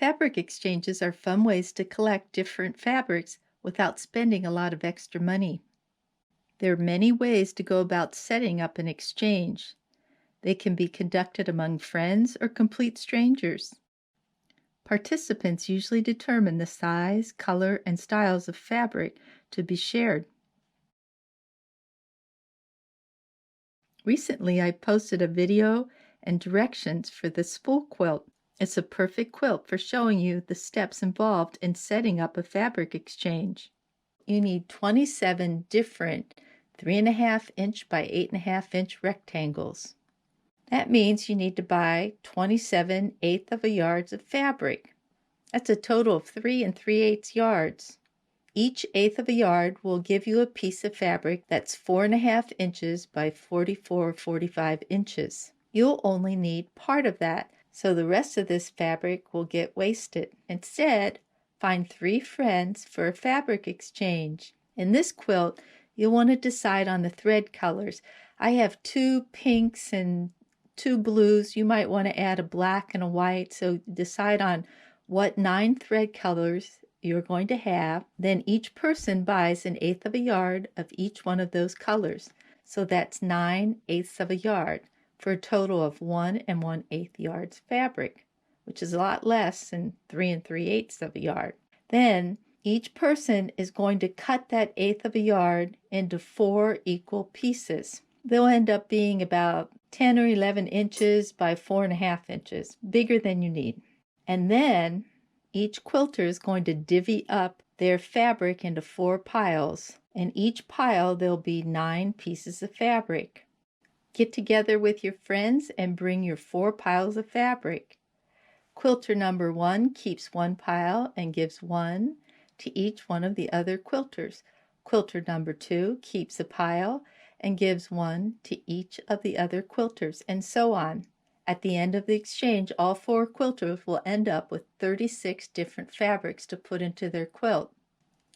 Fabric exchanges are fun ways to collect different fabrics without spending a lot of extra money. There are many ways to go about setting up an exchange. They can be conducted among friends or complete strangers. Participants usually determine the size, color, and styles of fabric to be shared. Recently, I posted a video and directions for the spool quilt. It's a perfect quilt for showing you the steps involved in setting up a fabric exchange. You need 27 different 3.5 inch by 8.5 inch rectangles. That means you need to buy 27 1/8 of a yards of fabric. That's a total of 3 3/8 yards. Each 1/8 of a yard will give you a piece of fabric that's 4.5 inches by 44-45 inches. You'll only need part of that, so the rest of this fabric will get wasted. Instead, find 3 friends for a fabric exchange. In this quilt, you'll want to decide on the thread colors. I have 2 pinks and 2 blues. You might want to add a black and a white, so decide on what 9 thread colors you're going to have. Then each person buys 1/8 of a yard of each one of those colors. So that's 9/8 of a yard for a total of 1 1/8 yards fabric, which is a lot less than 3 3/8 of a yard. Then each person is going to cut that 1/8 of a yard into 4 equal pieces. They'll end up being about 10 or 11 inches by 4.5 inches, bigger than you need. And then each quilter is going to divvy up their fabric into 4 piles. In each pile, there'll be 9 pieces of fabric. Get together with your friends and bring your 4 piles of fabric. Quilter number 1 keeps 1 pile and gives 1 to each one of the other quilters. Quilter number 2 keeps a pile and gives 1 to each of the other quilters, and so on. At the end of the exchange, all 4 quilters will end up with 36 different fabrics to put into their quilt.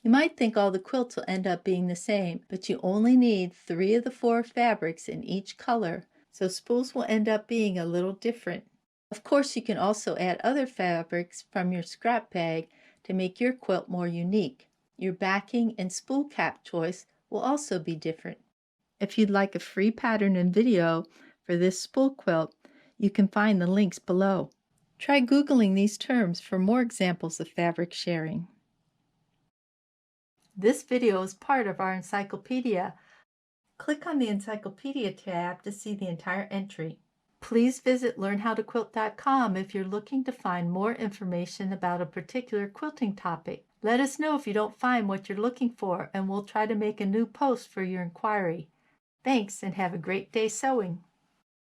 You might think all the quilts will end up being the same, but you only need 3 of the 4 fabrics in each color, so spools will end up being a little different. Of course, you can also add other fabrics from your scrap bag to make your quilt more unique. Your backing and spool cap choice will also be different. If you'd like a free pattern and video for this spool quilt, you can find the links below. Try Googling these terms for more examples of fabric sharing. This video is part of our encyclopedia. Click on the Encyclopedia tab to see the entire entry. Please visit learnhowtoquilt.com if you're looking to find more information about a particular quilting topic. Let us know if you don't find what you're looking for, and we'll try to make a new post for your inquiry. Thanks, and have a great day sewing.